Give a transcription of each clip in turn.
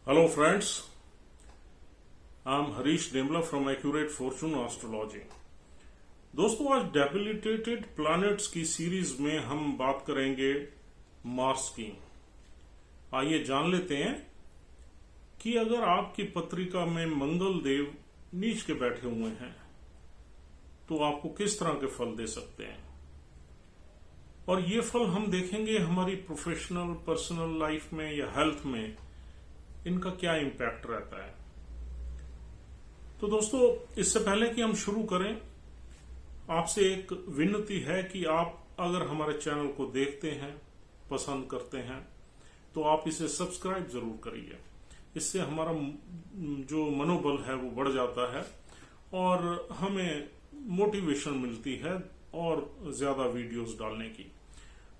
Hello friends, I'm Harish Demla from Accurate Fortune Astrology। दोस्तों आज debilitated planets की series में हम बात करेंगे मार्स की। आइए जान लेते हैं कि अगर आपकी पत्रिका में मंगल देव नीच के बैठे हुए हैं तो आपको किस तरह के फल दे सकते हैं, और ये फल हम देखेंगे हमारी प्रोफेशनल पर्सनल लाइफ में या हेल्थ में इनका क्या इम्पैक्ट रहता है। तो दोस्तों इससे पहले कि हम शुरू करें, आपसे एक विनती है कि आप अगर हमारे चैनल को देखते हैं, पसंद करते हैं, तो आप इसे सब्सक्राइब जरूर करिए। इससे हमारा जो मनोबल है वो बढ़ जाता है और हमें मोटिवेशन मिलती है और ज्यादा वीडियोस डालने की।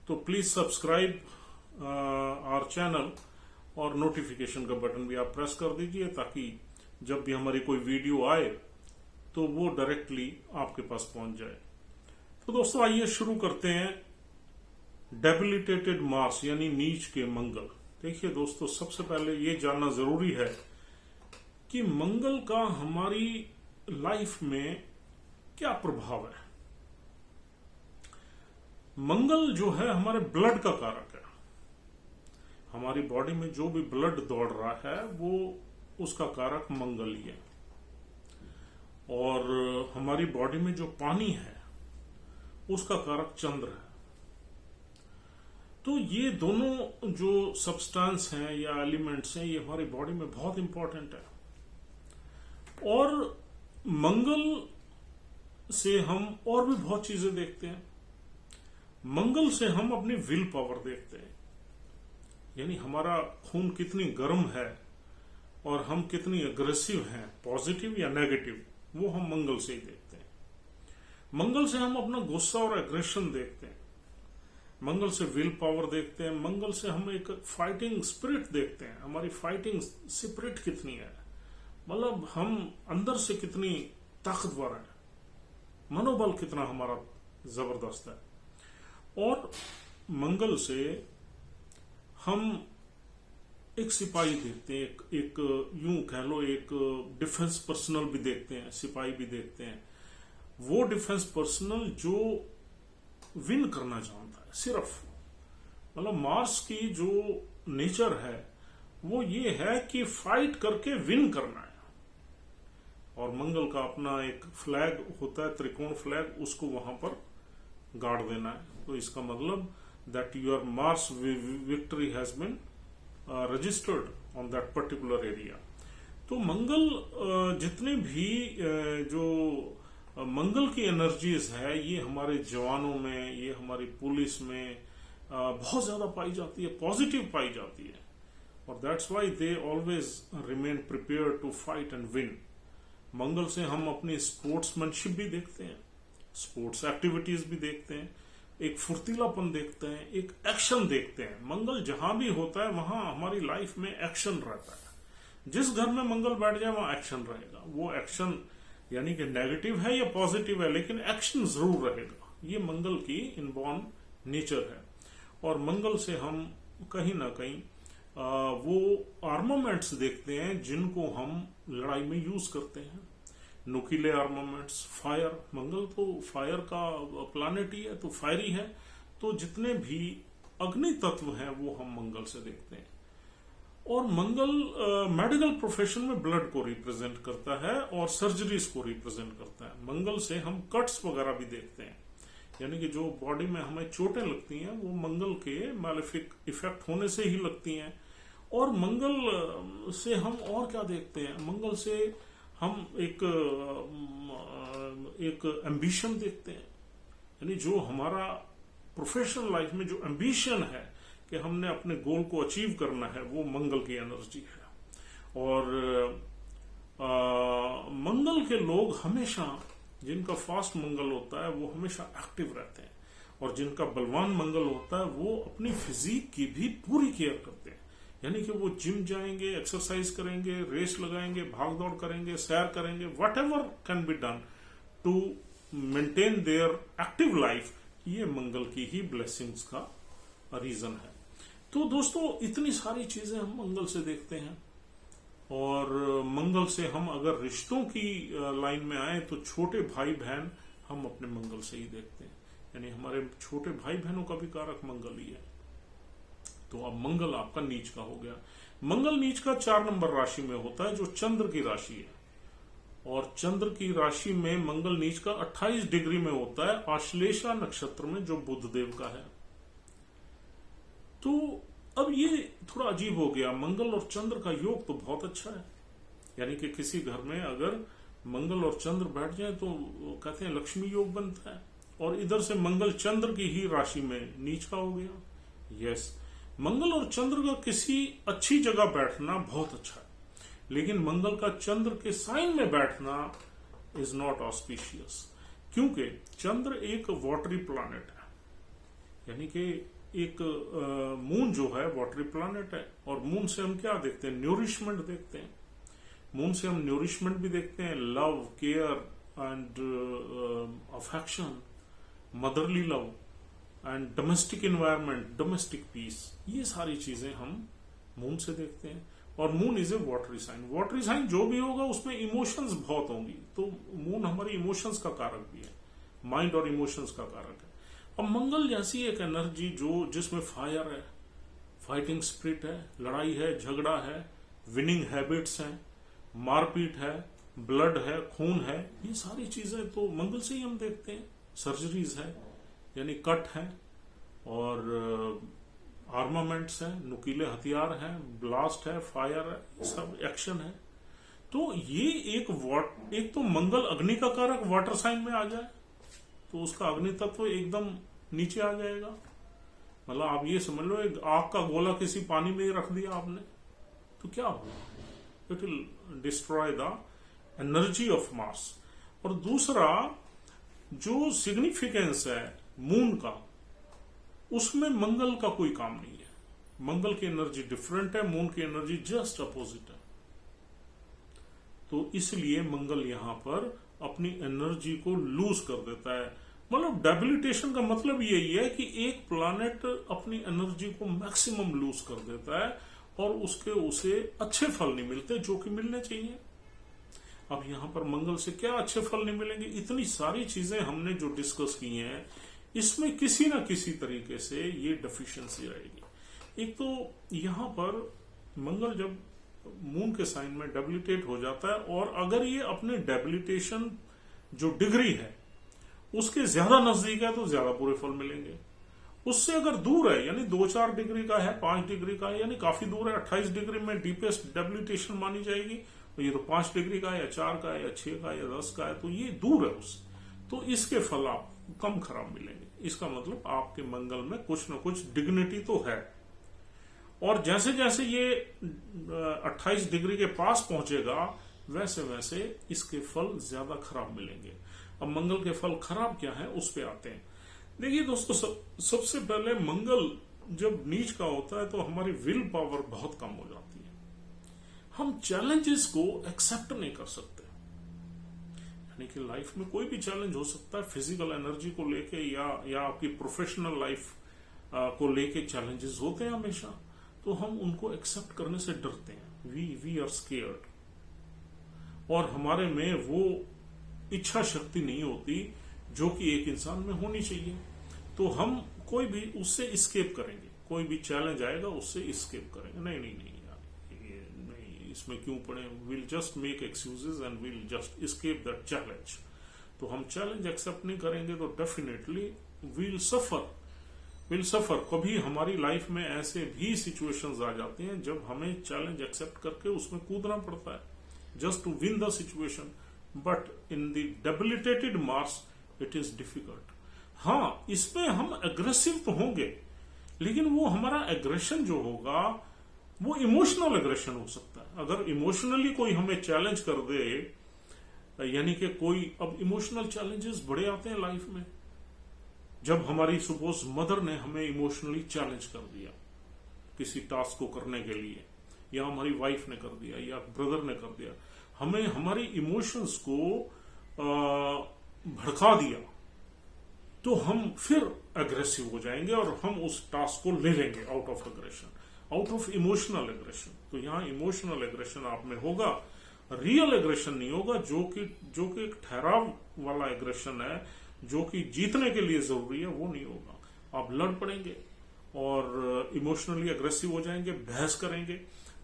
तो प्लीज सब्सक्राइब आवर चैनल और नोटिफिकेशन का बटन भी आप प्रेस कर दीजिए ताकि जब भी हमारी कोई वीडियो आए तो वो डायरेक्टली आपके पास पहुंच जाए। तो दोस्तों आइए शुरू करते हैं डेबिलिटेटेड मार्स यानी नीच के मंगल। देखिए दोस्तों, सबसे पहले ये जानना जरूरी है कि मंगल का हमारी लाइफ में क्या प्रभाव है। मंगल जो है हमारे ब्लड का कारक है। हमारी बॉडी में जो भी ब्लड दौड़ रहा है वो उसका कारक मंगल ही है, और हमारी बॉडी में जो पानी है उसका कारक चंद्र है। तो ये दोनों जो सब्सटेंस हैं या एलिमेंट्स हैं ये हमारी बॉडी में बहुत इंपॉर्टेंट है। और मंगल से हम और भी बहुत चीजें देखते हैं। मंगल से हम अपनी विल पावर देखते हैं, यानी हमारा खून कितनी गर्म है और हम कितनी अग्रेसिव हैं, पॉजिटिव या नेगेटिव, वो हम मंगल से ही देखते हैं। मंगल से हम अपना गुस्सा और एग्रेशन देखते हैं, मंगल से विल पावर देखते हैं, मंगल से हम एक फाइटिंग स्पिरिट देखते हैं। हमारी फाइटिंग स्पिरिट कितनी है, मतलब हम अंदर से कितनी ताकतवर है, मनोबल कितना हमारा जबरदस्त है। और मंगल से हम एक सिपाही देखते हैं, एक यूं कह लो एक डिफेंस पर्सनल भी देखते हैं, सिपाही भी देखते हैं। वो डिफेंस पर्सनल जो विन करना चाहता है सिर्फ, मतलब मार्स की जो नेचर है वो ये है कि फाइट करके विन करना है। और मंगल का अपना एक फ्लैग होता है, त्रिकोण फ्लैग, उसको वहां पर गाड़ देना है। तो इसका मतलब that your Mars victory has been registered on that particular area। तो मंगल जितने भी जो मंगल की एनर्जीज है ये हमारे जवानों में, ये हमारी पुलिस में बहुत ज्यादा पाई जाती है, पॉजिटिव पाई जाती है। और that's why they always remain prepare to fight and win. मंगल से हम अपनी स्पोर्ट्समैनशिप भी देखते हैं, स्पोर्ट्स एक्टिविटीज भी देखते हैं, एक फुर्तीलापन देखते हैं, एक एक्शन देखते हैं। मंगल जहां भी होता है वहां हमारी लाइफ में एक्शन रहता है। जिस घर में मंगल बैठ जाए वहां एक्शन रहेगा। वो एक्शन यानी कि नेगेटिव है या पॉजिटिव है, लेकिन एक्शन जरूर रहेगा। ये मंगल की इनबॉर्न नेचर है। और मंगल से हम कहीं ना कहीं वो आर्मामेंट्स देखते हैं जिनको हम लड़ाई में यूज करते हैं। नुकीले आर्मामेंट्स, फायर, मंगल तो फायर का प्लैनेट ही है, तो फायरी है। तो जितने भी अग्नि तत्व हैं वो हम मंगल से देखते हैं। और मंगल मेडिकल प्रोफेशन में ब्लड को रिप्रेजेंट करता है और सर्जरीज को रिप्रेजेंट करता है। मंगल से हम कट्स वगैरह भी देखते हैं, यानी कि जो बॉडी में हमें चोटें लगती हैं वो मंगल के मैलेफिक इफेक्ट होने से ही लगती हैं। और मंगल से हम और क्या देखते हैं, मंगल से हम एक एम्बिशन देखते हैं, यानी जो हमारा प्रोफेशनल लाइफ में जो एम्बिशन है कि हमने अपने गोल को अचीव करना है, वो मंगल की एनर्जी है। और मंगल के लोग हमेशा, जिनका फास्ट मंगल होता है वो हमेशा एक्टिव रहते हैं, और जिनका बलवान मंगल होता है वो अपनी फिजिक की भी पूरी केयर करते हैं। यानी कि वो जिम जाएंगे, एक्सरसाइज करेंगे, रेस लगाएंगे, भाग दौड़ करेंगे, सैर करेंगे, whatever can be done to maintain their active life. ये मंगल की ही ब्लेसिंग्स का रीजन है। तो दोस्तों इतनी सारी चीजें हम मंगल से देखते हैं। और मंगल से हम अगर रिश्तों की लाइन में आए तो छोटे भाई बहन हम अपने मंगल से ही देखते हैं, यानी हमारे छोटे भाई बहनों का भी कारक मंगल ही है। तो अब मंगल आपका नीच का हो गया। मंगल नीच का 4 नंबर राशि में होता है जो चंद्र की राशि है, और चंद्र की राशि में मंगल नीच का 28 डिग्री में होता है आश्लेषा नक्षत्र में, जो बुध देव का है। तो अब ये थोड़ा अजीब हो गया, मंगल और चंद्र का योग तो बहुत अच्छा है, यानी कि किसी घर में अगर मंगल और चंद्र बैठ जाए तो कहते हैं लक्ष्मी योग बनता है, और इधर से मंगल चंद्र की ही राशि में नीच का हो गया। यस, मंगल और चंद्र का किसी अच्छी जगह बैठना बहुत अच्छा है, लेकिन मंगल का चंद्र के साइन में बैठना इज नॉट ऑस्पिशियस, क्योंकि चंद्र एक वाटरी प्लैनेट है, यानी कि एक मून जो है वाटरी प्लैनेट है, और मून से हम क्या देखते हैं, न्यूरिशमेंट देखते हैं। मून से हम न्यूरिशमेंट भी देखते हैं, love, care and affection, motherly love and domestic environment, domestic peace, ये सारी चीजें हम मून से देखते हैं। और moon is a watery sign. Watery sign जो भी होगा उसमें इमोशंस बहुत होंगी, तो मून हमारी इमोशंस का कारक भी है, माइंड और इमोशंस का कारक है। अब मंगल जैसी एक एनर्जी जो जिसमें फायर है, फाइटिंग स्पिरिट है, लड़ाई है, झगड़ा है, विनिंग हैबिट्स हैं, मारपीट है, ब्लड है, खून है, ये सारी चीजें तो मंगल से ही हम देखते हैं। सर्जरीज है, यानी कट है, और आर्मामेंट्स है, नुकीले हथियार हैं, ब्लास्ट है, फायर है, ये सब एक्शन है। तो ये एक तो मंगल अग्नि का कारक वाटर साइन में आ जाए तो उसका अग्नि तत्व एकदम नीचे आ जाएगा। मतलब आप ये समझ लो, एक आग का गोला किसी पानी में रख दिया आपने तो क्या होगा, it will destroy the energy of mass. और दूसरा जो सिग्निफिकेंस है मून का, उसमें मंगल का कोई काम नहीं है। मंगल की एनर्जी डिफरेंट है, मून की एनर्जी जस्ट अपोजिट है। तो इसलिए मंगल यहां पर अपनी एनर्जी को लूज कर देता है। मतलब डेबिलिटेशन का मतलब यही है कि एक प्लैनेट अपनी एनर्जी को मैक्सिमम लूज कर देता है और उसे अच्छे फल नहीं मिलते जो कि मिलने चाहिए। अब यहां पर मंगल से क्या अच्छे फल नहीं मिलेंगे, इतनी सारी चीजें हमने जो डिस्कस की हैं इसमें किसी ना किसी तरीके से ये डेफिशिएंसी रहेगी। एक तो यहां पर मंगल जब मून के साइन में डेबिलिटेट हो जाता है, और अगर ये अपने डेबिलिटेशन जो डिग्री है उसके ज्यादा नजदीक है तो ज्यादा बुरे फल मिलेंगे। उससे अगर दूर है, यानी 2-4 डिग्री का है, 5 डिग्री का है, यानी काफी दूर है, 28 डिग्री में डीपेस्ट डेबिलिटेशन मानी जाएगी, तो ये तो 5 डिग्री का है, या 4 का है, या 6 का है, या 10 का है, तो ये दूर है उससे, तो इसके फल आपको कम खराब मिलेंगे। इसका मतलब आपके मंगल में कुछ न कुछ डिग्निटी तो है। और जैसे जैसे ये 28 डिग्री के पास पहुंचेगा वैसे वैसे इसके फल ज्यादा खराब मिलेंगे। अब मंगल के फल खराब क्या है उस पे आते हैं। देखिए दोस्तों, सबसे पहले मंगल जब नीच का होता है तो हमारी विल पावर बहुत कम हो जाती है। हम चैलेंजेस को एक्सेप्ट नहीं कर सकते, यानी कि लाइफ में कोई भी चैलेंज हो सकता है, फिजिकल एनर्जी को लेके या आपकी प्रोफेशनल लाइफ को लेके चैलेंजेस होते हैं हमेशा, तो हम उनको एक्सेप्ट करने से डरते हैं। वी आर स्केयर्ड, और हमारे में वो इच्छा शक्ति नहीं होती जो कि एक इंसान में होनी चाहिए। तो हम कोई भी उससे इस्केप करेंगे, कोई भी चैलेंज आएगा उससे इस्केप करेंगे, नहीं नहीं नहीं यार ये नहीं, इसमें क्यों पड़े, will just make excuses and will just escape that challenge. तो हम चैलेंज एक्सेप्ट नहीं करेंगे तो डेफिनेटली विल सफर। कभी हमारी लाइफ में ऐसे भी सिचुएशंस आ जाती हैं जब हमें चैलेंज एक्सेप्ट करके उसमें कूदना पड़ता है just to win the situation, but in the debilitated Mars it is difficult. हाँ, इसमें हम एग्रेसिव तो होंगे, लेकिन वो हमारा एग्रेशन जो होगा वो इमोशनल एग्रेशन हो सकता है। अगर इमोशनली कोई हमें चैलेंज कर दे, यानी कि कोई, अब इमोशनल चैलेंजेस बड़े आते हैं लाइफ में। जब हमारी सपोज मदर ने हमें इमोशनली चैलेंज कर दिया किसी टास्क को करने के लिए, या हमारी वाइफ ने कर दिया, या ब्रदर ने कर दिया, हमें हमारी इमोशंस को भड़का दिया, तो हम फिर एग्रेसिव हो जाएंगे और हम उस टास्क को ले लेंगे out of aggression. Out of emotional aggression. तो यहाँ इमोशनल एग्रेशन आप में होगा, रियल एग्रेशन नहीं होगा, जो कि एक ठहराव वाला एग्रेशन है, जो कि जीतने के लिए जरूरी है, वो नहीं होगा। आप लड़ पड़ेंगे और इमोशनली अग्रेसिव हो जाएंगे, बहस करेंगे,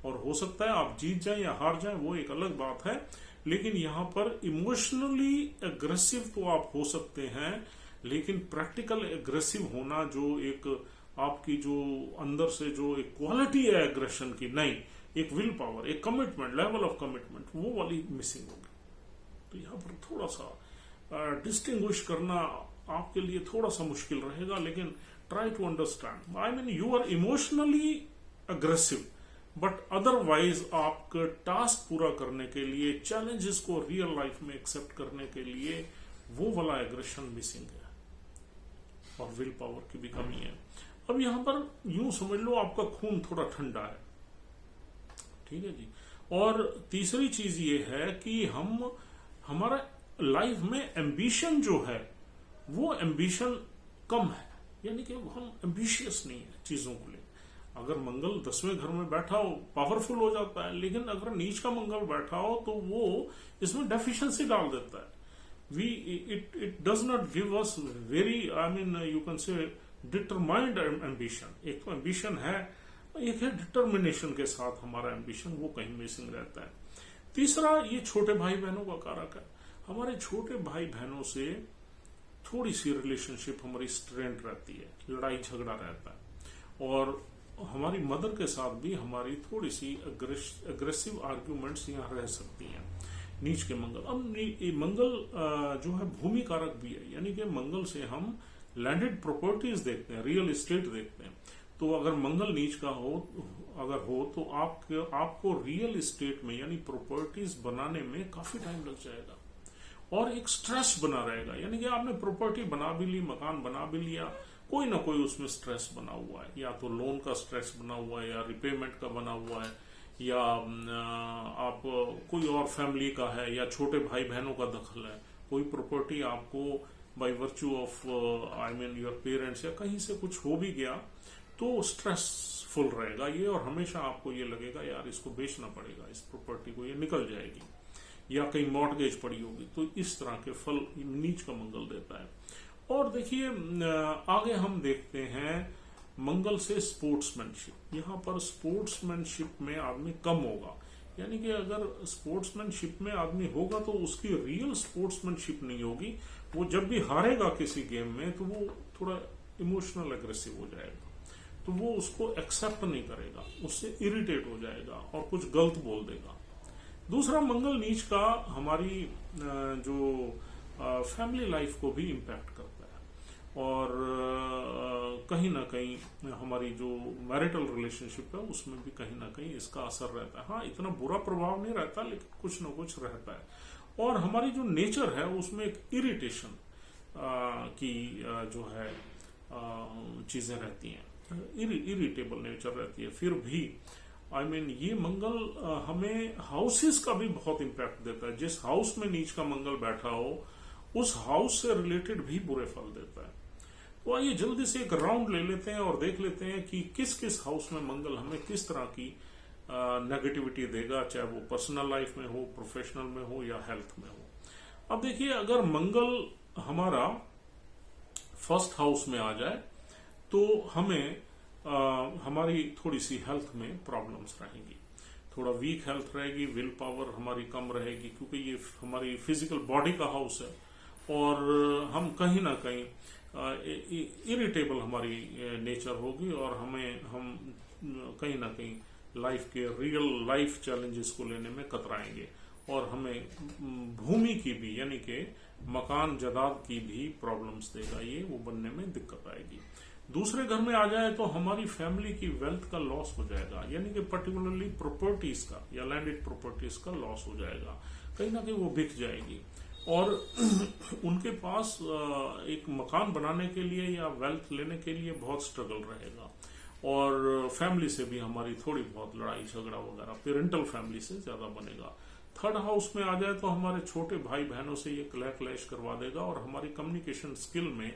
और हो सकता है आप जीत जाएं या हार जाएं, वो एक अलग बात है। लेकिन यहां पर इमोशनली एग्रेसिव तो आप हो सकते हैं, लेकिन प्रैक्टिकल एग्रेसिव होना, जो एक आपकी जो अंदर से जो एक क्वालिटी है एग्रेशन की, नहीं, एक विल पावर, एक कमिटमेंट, लेवल ऑफ कमिटमेंट, वो वाली मिसिंग होगी। तो यहां पर थोड़ा सा डिस्टिंग्विश करना आपके लिए थोड़ा सा मुश्किल रहेगा, लेकिन try to understand. I mean you are emotionally aggressive, but otherwise आपका टास्क पूरा करने के लिए, चैलेंजेस को रियल लाइफ में एक्सेप्ट करने के लिए, वो वाला एग्रेशन मिसिंग है और विल पावर की भी कमी है। अब यहां पर यूं समझ लो आपका खून थोड़ा ठंडा है, ठीक है जी। और तीसरी चीज ये है कि हमारा लाइफ में एम्बिशन जो है, वो एम्बिशन कम है, यानी कि हम एम्बिशियस नहीं है चीजों को लेकर। अगर मंगल 10वें घर में बैठा हो, पावरफुल हो जाता है, लेकिन अगर नीच का मंगल बैठा हो तो वो इसमें डेफिशिएंसी डाल देता है। It does not give us very, I mean you can say determined ambition. एक तो एम्बिशन है, एक है डिटर्मिनेशन के साथ हमारा एम्बिशन, वो कहीं मिसिंग रहता है। तीसरा, ये छोटे भाई बहनों का कारक है। हमारे छोटे भाई बहनों से थोड़ी सी रिलेशनशिप हमारी स्ट्रेंथ रहती है, लड़ाई झगड़ा रहता है, और हमारी मदर के साथ भी हमारी थोड़ी सी अग्रेसिव आर्ग्यूमेंट्स यहाँ रह सकती हैं, नीच के मंगल। अब मंगल जो है भूमि कारक भी है, यानी कि मंगल से हम लैंडेड प्रॉपर्टीज देखते हैं, रियल एस्टेट देखते हैं। तो अगर मंगल नीच का हो तो आपको रियल एस्टेट में, यानी प्रॉपर्टीज बनाने में काफी टाइम लग जाएगा, और एक स्ट्रेस बना रहेगा। यानी कि आपने प्रॉपर्टी बना भी ली, मकान बना भी लिया, कोई ना कोई उसमें स्ट्रेस बना हुआ है, या तो लोन का स्ट्रेस बना हुआ है, या रिपेमेंट का बना हुआ है, या आप कोई और फैमिली का है, या छोटे भाई बहनों का दखल है, कोई प्रॉपर्टी आपको by virtue of I mean your parents या कहीं से कुछ हो भी गया, तो स्ट्रेसफुल रहेगा ये, और हमेशा आपको ये लगेगा यार इसको बेचना पड़ेगा, इस प्रॉपर्टी को, ये निकल जाएगी, या कहीं मॉर्गेज पड़ी होगी। तो इस तरह के फल नीच का मंगल देता है। और देखिए आगे हम देखते हैं मंगल से स्पोर्ट्समैनशिप। यहाँ पर स्पोर्ट्समैनशिप में आदमी कम होगा, यानी कि अगर स्पोर्ट्समैनशिप में आदमी होगा तो उसकी रियल स्पोर्ट्समैनशिप नहीं होगी। वो जब भी हारेगा किसी गेम में तो वो थोड़ा इमोशनल एग्रेसिव हो जाएगा, तो वो उसको एक्सेप्ट नहीं करेगा, उससे इरिटेट हो जाएगा और कुछ गलत बोल देगा। दूसरा, मंगल नीच का हमारी जो फैमिली लाइफ को भी इम्पैक्ट करता है, और कहीं ना कहीं हमारी जो मैरिटल रिलेशनशिप है उसमें भी कहीं ना कहीं इसका असर रहता है। हाँ, इतना बुरा प्रभाव नहीं रहता, लेकिन कुछ ना कुछ रहता है। और हमारी जो नेचर है उसमें एक इरिटेशन की जो है चीजें रहती हैं, इरिटेबल नेचर रहती है। फिर भी आई मीन ये मंगल हमें हाउसेस का भी बहुत इम्पैक्ट देता है। जिस हाउस में नीच का मंगल बैठा हो, उस हाउस से रिलेटेड भी बुरे फल देता है। तो आइए जल्दी से एक राउंड ले लेते हैं और देख लेते हैं कि किस किस हाउस में मंगल हमें किस तरह की नेगेटिविटी देगा, चाहे वो पर्सनल लाइफ में हो, प्रोफेशनल में हो, या हेल्थ में हो। अब देखिए, अगर मंगल हमारा फर्स्ट हाउस में आ जाए तो हमें हमारी थोड़ी सी हेल्थ में प्रॉब्लम्स रहेंगी, थोड़ा वीक हेल्थ रहेगी, विल पावर हमारी कम रहेगी, क्योंकि ये हमारी फिजिकल बॉडी का हाउस है, और हम कहीं ना कहीं इरिटेबल हमारी नेचर होगी, और हम कहीं ना कहीं लाइफ के रियल लाइफ चैलेंजेस को लेने में कतराएंगे, और हमें भूमि की भी, यानी कि मकान जायदाद की भी प्रॉब्लम्स देगा, ये वो बनने में दिक्कत आएगी। दूसरे घर में आ जाए तो हमारी फैमिली की वेल्थ का लॉस हो जाएगा, यानी कि पर्टिकुलरली प्रॉपर्टीज का या लैंडेड प्रॉपर्टीज का लॉस हो जाएगा, कहीं ना कहीं वो बिक जाएगी, और उनके पास एक मकान बनाने के लिए या वेल्थ लेने के लिए बहुत स्ट्रगल रहेगा, और फैमिली से भी हमारी थोड़ी बहुत लड़ाई झगड़ा वगैरह पेरेंटल फैमिली से ज्यादा बनेगा। थर्ड हाउस में आ जाए तो हमारे छोटे भाई बहनों से ये क्लैश करवा देगा, और हमारी कम्युनिकेशन स्किल में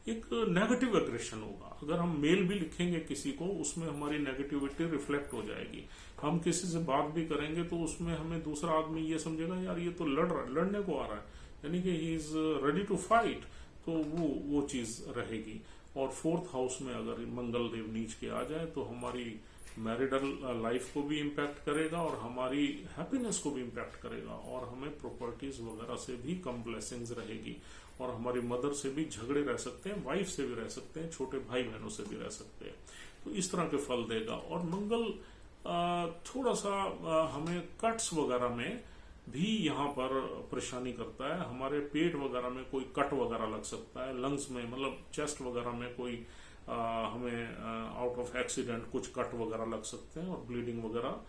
एक नेगेटिव एग्रेशन होगा। अगर हम मेल भी लिखेंगे किसी को, उसमें हमारी नेगेटिविटी रिफ्लेक्ट हो जाएगी। हम किसी से बात भी करेंगे तो उसमें हमें दूसरा आदमी ये समझेगा यार ये तो लड़ने को आ रहा है, यानी कि he is ready to fight, तो वो चीज रहेगी। और फोर्थ हाउस में अगर मंगल देव नीच के आ जाए तो हमारी मैरिडल लाइफ को भी इम्पैक्ट करेगा और हमारी हैप्पीनेस को भी इम्पैक्ट करेगा, और हमें प्रॉपर्टीज वगैरह से भी कम ब्लेसिंग्स रहेगी, और हमारी मदर से भी झगड़े रह सकते हैं, वाइफ से भी रह सकते हैं, छोटे भाई बहनों से भी रह सकते हैं। तो इस तरह के फल देगा। और मंगल थोड़ा सा हमें कट्स वगैरह में भी यहाँ पर परेशानी करता है। हमारे पेट वगैरह में कोई कट वगैरह लग सकता है, लंग्स में मतलब चेस्ट वगैरह में कोई हमें आउट ऑफ एक्सीडेंट कुछ कट वगैरह लग सकते हैं, और ब्लीडिंग वगैरह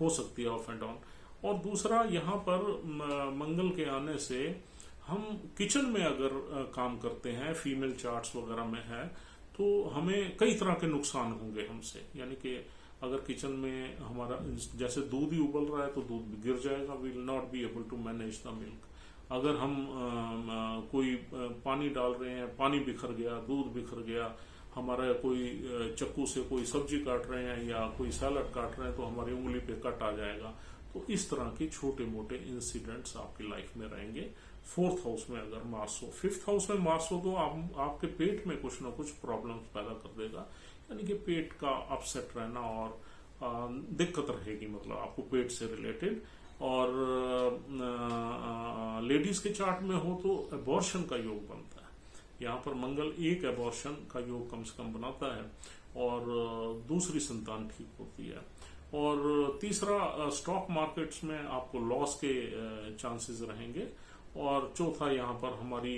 हो सकती है ऑफ एंड ऑन। और दूसरा, यहाँ पर मंगल के आने से हम किचन में अगर काम करते हैं, फीमेल चार्ट्स वगैरह में है, तो हमें कई तरह के नुकसान होंगे हमसे। यानी कि अगर किचन में हमारा जैसे दूध ही उबल रहा है तो दूध भी गिर जाएगा, we will not be able to manage the milk. अगर हम कोई पानी डाल रहे हैं, पानी बिखर गया, दूध बिखर गया, हमारा कोई चक्कू से कोई सब्जी काट रहे हैं या कोई सैलड काट रहे हैं तो हमारी उंगली पे कट आ जाएगा। तो इस तरह के छोटे मोटे इंसिडेंट्स आपकी लाइफ में रहेंगे। फोर्थ हाउस में अगर मार्स हो, फिफ्थ हाउस में मार्स हो तो आपके पेट में कुछ ना कुछ प्रॉब्लम्स पैदा कर देगा, यानी कि पेट का अपसेट रहना और दिक्कत रहेगी, मतलब आपको पेट से रिलेटेड। और लेडीज के चार्ट में हो तो अबॉर्शन का योग बनता है। यहाँ पर मंगल एक अबॉर्शन का योग कम से कम बनाता है, और दूसरी संतान ठीक होती है। और तीसरा, स्टॉक मार्केट्स में आपको लॉस के चांसेस रहेंगे। और चौथा, यहाँ पर हमारी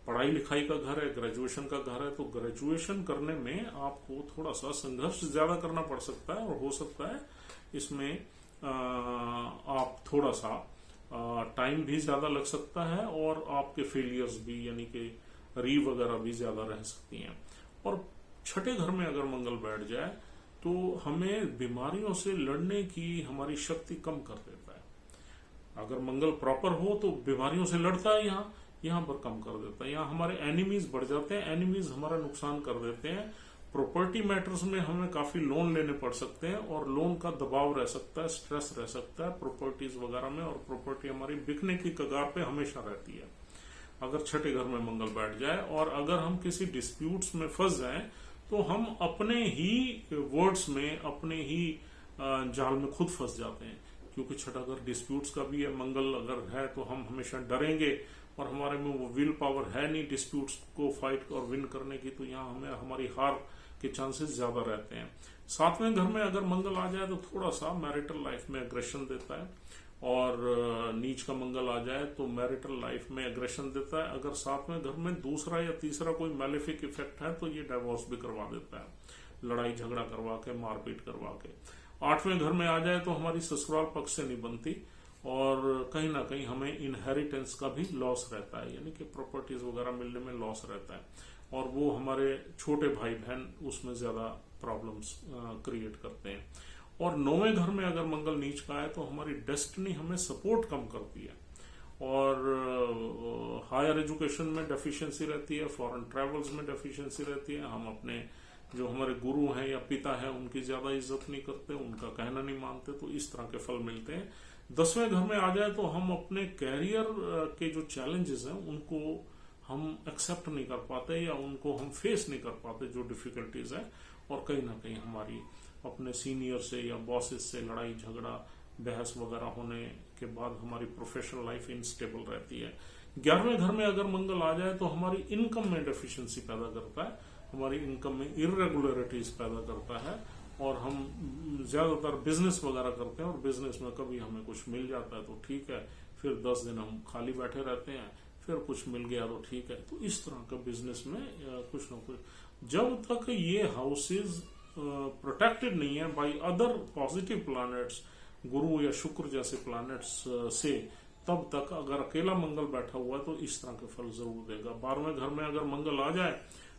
पढ़ाई लिखाई का घर है, ग्रेजुएशन का घर है, तो ग्रेजुएशन करने में आपको थोड़ा सा संघर्ष ज्यादा करना पड़ सकता है, और हो सकता है इसमें आप थोड़ा सा टाइम भी ज्यादा लग सकता है, और आपके फेलियर्स भी यानी कि री वगैरह भी ज्यादा रह सकती हैं। और छठे घर में अगर मंगल बैठ जाए तो हमें बीमारियों से लड़ने की हमारी शक्ति कम कर देता है। अगर मंगल प्रॉपर हो तो बीमारियों से लड़ता है, यहाँ पर कम कर देता है। यहाँ हमारे एनिमीज बढ़ जाते हैं, एनिमीज हमारा नुकसान कर देते हैं। प्रॉपर्टी मैटर्स में हमें काफी लोन लेने पड़ सकते हैं, और लोन का दबाव रह सकता है, स्ट्रेस रह सकता है प्रॉपर्टीज वगैरह में, और प्रॉपर्टी हमारी बिकने की कगार पे हमेशा रहती है अगर छठे घर में मंगल बैठ जाए। और अगर हम किसी डिस्प्यूट्स में फंस जाएं तो हम अपने ही वर्ड्स में, अपने ही जाल में खुद फंस जाते हैं, क्योंकि छठा घर डिस्प्यूट्स का भी है। मंगल अगर है तो हम हमेशा डरेंगे, और हमारे में वो विल पावर है नहीं डिस्प्यूट्स को फाइट और विन करने की, तो यहाँ हमें हमारी हार के चांसेस ज्यादा रहते हैं। सातवें घर में अगर मंगल आ जाए तो थोड़ा सा मैरिटल लाइफ में एग्रेशन देता है, और नीच का मंगल आ जाए तो मैरिटल लाइफ में एग्रेशन देता है। अगर सातवें घर में दूसरा या तीसरा कोई मैलेफिक इफेक्ट है तो ये डाइवोर्स भी करवा देता है, लड़ाई झगड़ा करवा के, मारपीट करवा के। आठवें घर में आ जाए तो हमारी ससुराल पक्ष से नहीं बनती, और कहीं ना कहीं हमें इनहेरिटेंस का भी लॉस रहता है, यानी कि प्रॉपर्टीज वगैरह मिलने में लॉस रहता है, और वो हमारे छोटे भाई बहन उसमें ज्यादा प्रॉब्लम्स क्रिएट करते हैं। और नौवें घर में अगर मंगल नीच का है तो हमारी डेस्टिनी हमें सपोर्ट कम करती है, और हायर एजुकेशन में डेफिशिएंसी रहती है, फॉरेन ट्रेवल्स में डेफिशिएंसी रहती है। हम अपने जो हमारे गुरु हैं या पिता हैं उनकी ज्यादा इज्जत नहीं करते, उनका कहना नहीं मानते, तो इस तरह के फल मिलते हैं। 10वें घर में आ जाए तो हम अपने कैरियर के जो चैलेंजेस हैं उनको हम एक्सेप्ट नहीं कर पाते, या उनको हम फेस नहीं कर पाते जो डिफिकल्टीज है, और कहीं ना कहीं हमारी अपने सीनियर से या बॉसेस से लड़ाई झगड़ा बहस वगैरह होने के बाद हमारी प्रोफेशनल लाइफ इनस्टेबल रहती है। 11वें घर में अगर मंगल आ जाए तो हमारी इनकम में डेफिशिएंसी पैदा करता है, हमारी इनकम में इरेगुलरिटीज पैदा करता है, और हम ज्यादातर बिजनेस वगैरह करते हैं, और बिजनेस में कभी हमें कुछ मिल जाता है तो ठीक है, फिर 10 दिन हम खाली बैठे रहते हैं, फिर कुछ मिल गया तो ठीक है। तो इस तरह का बिजनेस में कुछ ना कुछ, जब तक ये हाउसेज प्रोटेक्टेड नहीं है बाय अदर पॉजिटिव प्लैनेट्स, गुरु या शुक्र जैसे प्लैनेट्स से, तब तक अगर अकेला मंगल बैठा हुआ है तो इस तरह के फल जरूर देगा। 12वें घर में अगर मंगल आ जाए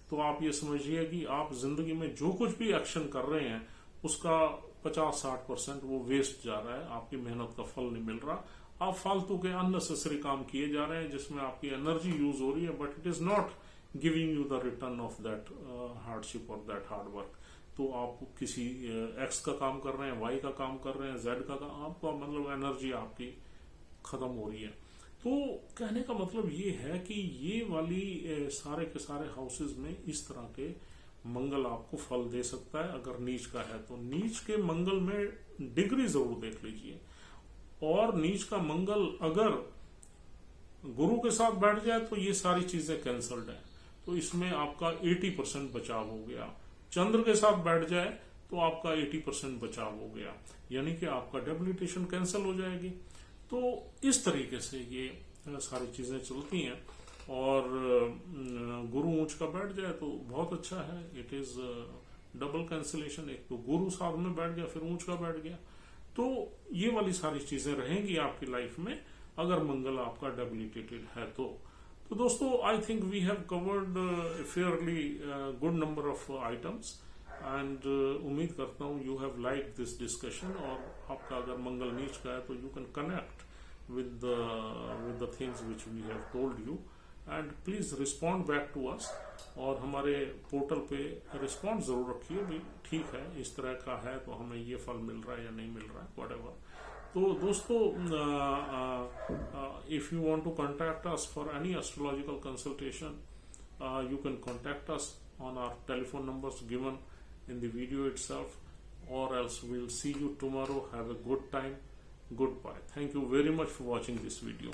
तो आप ये समझिए कि आप जिंदगी में जो कुछ भी एक्शन कर रहे हैं उसका 50-60% वो वेस्ट जा रहा है, आपकी मेहनत का फल नहीं मिल रहा, आप फालतू के अननेसेसरी काम किए जा रहे हैं जिसमें आपकी एनर्जी यूज हो रही है, but it is not giving you the return of that hardship और दैट हार्ड वर्क। तो आप किसी एक्स का काम कर रहे हैं, वाई का काम कर रहे हैं, जेड का काम, आपका मतलब एनर्जी आपकी खत्म हो रही है। तो कहने का मतलब ये है कि ये वाली सारे के सारे हाउसेज में इस तरह के मंगल आपको फल दे सकता है। अगर नीच का है तो नीच के मंगल में डिग्री जरूर देख लीजिए, और नीच का मंगल अगर गुरु के साथ बैठ जाए तो ये सारी चीजें कैंसल्ड है, तो इसमें आपका 80% बचाव हो गया। चंद्र के साथ बैठ जाए तो आपका 80% बचाव हो गया, यानी कि आपका डेबिलिटेशन कैंसिल हो जाएगी। तो इस तरीके से ये सारी चीजें चलती हैं। और गुरु ऊंच का बैठ जाए तो बहुत अच्छा है, इट इज डबल कैंसिलेशन। एक तो गुरु साथ में बैठ गया, फिर ऊंच का बैठ गया। तो ये वाली सारी चीजें रहेंगी आपकी लाइफ में अगर मंगल आपका डेबिलिटेटेड है तो। तो दोस्तों, I think we have covered fairly good number of items, and उम्मीद करता हूँ you have like this discussion. और आपका अगर मंगल नीच का है तो you can connect with the things which we have told you, and please respond back to us। और हमारे पोर्टल पे रिस्पॉन्स जरूर रखिए भी, ठीक है इस तरह का है तो हमें ये फल मिल रहा है या नहीं मिल रहा है, whatever। तो दोस्तों, if you want to contact us for any astrological consultation, you can contact us on our telephone numbers given in the video itself, or else we'll see you tomorrow. Have a good time. Goodbye. Thank you very much for watching this video.